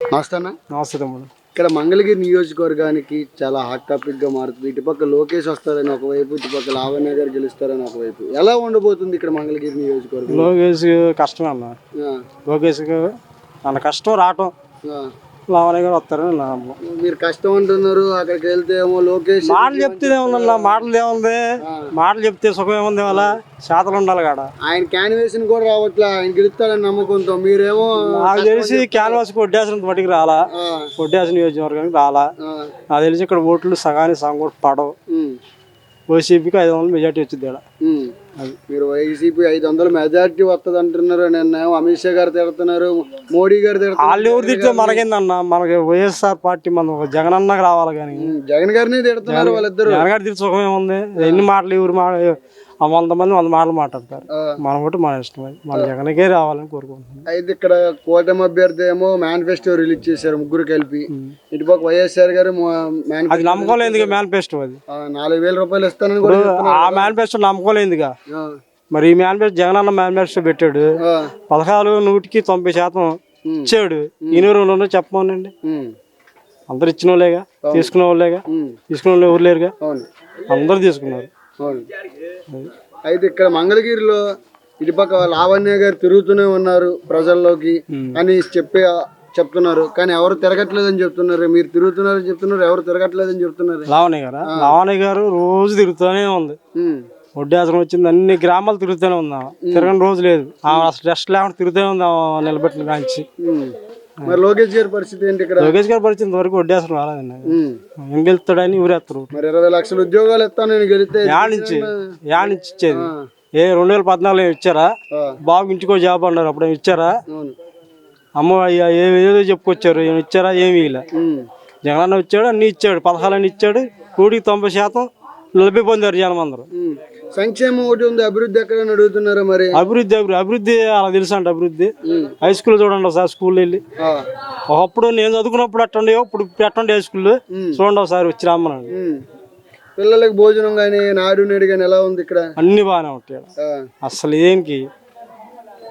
నమస్తే అన్న. నమస్తే తమ్ముడు. ఇక్కడ మంగళగిరి నియోజకవర్గానికి చాలా హాట్ టాపిక్ గా మారుతుంది. ఇటుపక్క లోకేష్ వస్తారని ఒకవైపు, ఇటుపక్క లావణ్య గారు గెలుస్తారని ఒకవైపు. ఎలా ఉండబోతుంది ఇక్కడ మంగళగిరి నియోజకవర్గం? లోకేష్ కష్టమే అన్న. లోకేష్ అన్న కష్టం రావటం, లావణ్య గారు వస్తారని నా నమ్మకం. మీరు కష్టం అంటున్నారు, అక్కడికి వెళ్తే ఏమో లోకేష్ మాటలు చెప్తే ఏముందన్న, మాటలు ఏముంది, మాటలు చెప్తే సుఖం ఏముంది, వాళ్ళ శాతలు ఉండాలి కాడ. ఆయన క్యాన్వేషన్ కూడా రావట్లే, ఆయన గెలుస్తాడని నమ్మకంతో మీరేమో నాకు తెలిసి క్యాన్వాస్ కొట్టేసిన మటుకు రాలా, కొట్టేసిన నియోజకవర్గానికి రాలా. నాకు తెలిసి ఇక్కడ ఓట్లు సగానికి సగం కూడా పడవు. వైసీపీకి 500 మెజార్టీ వచ్చింది ఇక్కడ. మీరు వైసీపీ 500 మెజార్టీ వస్తుంది అంటున్నారు. నిన్న అమిత్ షా గారు తిడుతున్నారు, మోడీ గారు తిడుతున్నారు. వాళ్ళు ఎవరు తిడితే మనకేందన్న, మనకి వైఎస్ఆర్ పార్టీ మన జగన్ అన్నకు రావాలి. కానీ జగన్ గారిని తిడుతున్నారు వాళ్ళిద్దరు. జగన్ గారి తిరిగి సుఖం ఏముంది, ఎన్ని మాటలు ఎవరు 100 మంది 100 మాటలు మాట్లాడతారు. మన ఒకటి మన ఇష్టం, మన జగన్కే రావాలని కోరుకుంటున్నాం. అయితే ఇక్కడ కూటమి అభ్యర్థి ఏమో మేనిఫెస్టో రిలీజ్ చేశారు, ముగ్గురు కలిపి. ఇటుపక్క వైఎస్ఆర్ గారు అది నమ్మకం లేదుగా మేనిఫెస్టో, అది 4,000 రూపాయలు ఇస్తానని కూడా ఆ మేనిఫెస్టో నమ్మకం లేదుగా. మరి ఈ మేనిఫెస్టో జగన్ అన్న మేనిఫెస్టో పెట్టాడు, పథకాలు 100% ఇచ్చాడు. ఈ 200 చెప్పమనండి, అందరు ఇచ్చిన వాళ్ళేగా, తీసుకునే వాళ్ళేగా, తీసుకునే వాళ్ళు ఎవరు లేరుగా, అందరు తీసుకున్నారు. అయితే ఇక్కడ మంగళగిరిలో ఇటుపక్క లావణ్య గారు తిరుగుతూనే ఉన్నారు ప్రజల్లోకి అని చెప్తున్నారు, కానీ ఎవరు తిరగట్లేదని చెప్తున్నారు. మీరు తిరుగుతున్నారని చెప్తున్నారు, ఎవరు తిరగట్లేదని చెప్తున్నారు. లావణ్య గారు రోజు తిరుగుతూనే ఉంది. వడ్డాసనం వచ్చింది, అన్ని గ్రామాలు తిరుగుతూనే ఉందా, తిరగని రోజు లేదు. అసలు రెస్ట్ లేకుండా తిరుగుతూనే ఉందా నిలబెట్టిన కాంచి. మరి లోకేష్ గారి పరిస్థితి ఏంటి? ఇక్కడ లోకేష్ గారి పరిస్థితి వరకు వడ్డాసనం రాలేదండి. ఏం గెలుస్తాడని ఊరేస్తారు. మరి 20 లక్షల ఉద్యోగాలు ఇస్తాను నేను గెలిస్తే నుంచి ఇచ్చేది. 2014 ఇచ్చారా? బాబు ఇంటికో జాబ్ అన్నారు, అప్పుడు ఇచ్చారా? అమ్మ ఏదో చెప్పుకొచ్చారు, ఏమి ఇచ్చారా? ఏమి ఇలా. జగనన్న ఇచ్చాడు, అన్ని ఇచ్చాడు, పథకాలన్నీ ఇచ్చాడు. 90% నిలబడి పొందారు జనం అందరూ. సంక్షేమం ఒకటి ఉంది, అభివృద్ధి ఎక్కడ అడుగుతున్నారు. మరి అభివృద్ధి అలా తెలుసా అండి. అభివృద్ధి హై స్కూల్ చూడండి ఒకసారి, స్కూల్ వెళ్ళి ఒకప్పుడు నేను చదువుకున్నప్పుడు అట్టండి, ఇప్పుడు పెట్టండి హై స్కూల్ చూడండి ఒకసారి వచ్చి రమ్మనండి. పిల్లలకి భోజనం కానీ నాడు నేడు కానీ ఎలా ఉంది ఇక్కడ? అన్ని బాగానే ఉంటాయి, అసలు ఏంకి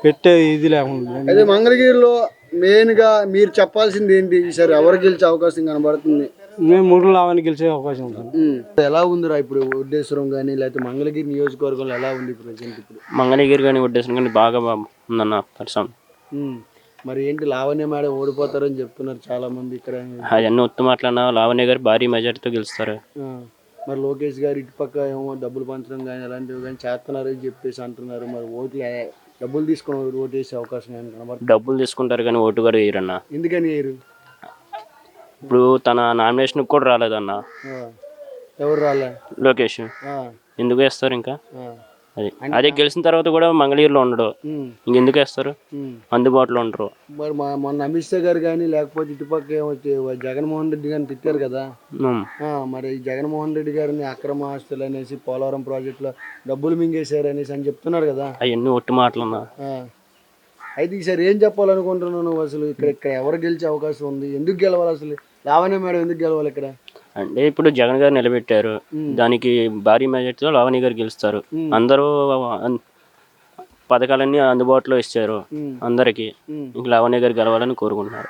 పెట్టే ఇది లేకుండా. అదే మంగళగిరిలో మెయిన్ గా మీరు చెప్పాల్సింది ఏంటి? ఈసారి ఎవరు గెలిచే అవకాశం కనబడుతుంది? మేము 3 లావాన్ని గెలిచే అవకాశం ఉంటుంది. ఎలా ఉందిరా ఇప్పుడు వడ్డేశ్వరం కానీ, లేకపోతే మంగళగిరి నియోజకవర్గంలో ఎలా ఉంది ప్రజెంట్? ఇప్పుడు మంగళగిరి కానీ వడ్డేశ్వరం కానీ బాగా ఉందన్న పరిశ్రమ. మరి ఏంటి లావణ్య మేడం ఓడిపోతారని చెప్తున్నారు చాలా మంది ఇక్కడ. అవన్నీ ఉత్తమ మాట్లాడినా లావణ్య గారు భారీ మెజార్టీతో గెలుస్తారు. మరి లోకేష్ గారు ఇటుపక్క ఏమో డబ్బులు పంచడం కానీ అలాంటివి కానీ చేస్తున్నారని చెప్పేసి అంటున్నారు. మరి ఓట్లు డబ్బులు తీసుకుని ఓటు వేసే అవకాశం కనబడుతుంది. డబ్బులు తీసుకుంటారు కానీ ఓటు కూడా వేయరన్న. ఎందుకని వేయరు? ఇప్పుడు తన నామినేషన్ కూడా రాలేదన్న. ఎవరు రాలే? లోకేష్. ఎందుకు వేస్తారు? ఇంకా అదే గెలిచిన తర్వాత కూడా మంగళగిరిలో ఉండడు, ఇంకెందుకు వేస్తారు? అందుబాటులో ఉండరు. మరి మొన్న అమిత్ షా గారు కానీ, లేకపోతే ఇటుపక్క జగన్మోహన్ రెడ్డి గారిని తిట్టారు కదా. మరి జగన్మోహన్ రెడ్డి గారిని అక్రమ ఆస్తులు అనేసి పోలవరం ప్రాజెక్టులో డబ్బులు మింగేశారు అనేసి అని చెప్తున్నారు కదా. అవన్నీ ఒట్టి మాటలన్నా. అయితే ఈసారి ఏం చెప్పాలనుకుంటున్నావు నువ్వు? అసలు ఇక్కడ ఎవరు గెలిచే అవకాశం ఉంది? ఎందుకు గెలవాలి అసలు? లావణ్య మేడం ఎందుకు గెలవాలి ఇక్కడ? అంటే ఇప్పుడు జగన్ గారు నిలబెట్టారు, దానికి భారీ మెజార్టీతో లావణ్య గారు గెలుస్తారు. అందరూ పథకాలన్నీ అందుబాటులో ఇచ్చారు అందరికి. ఇంక లావణ్య గారు గెలవాలని కోరుకుంటున్నారు.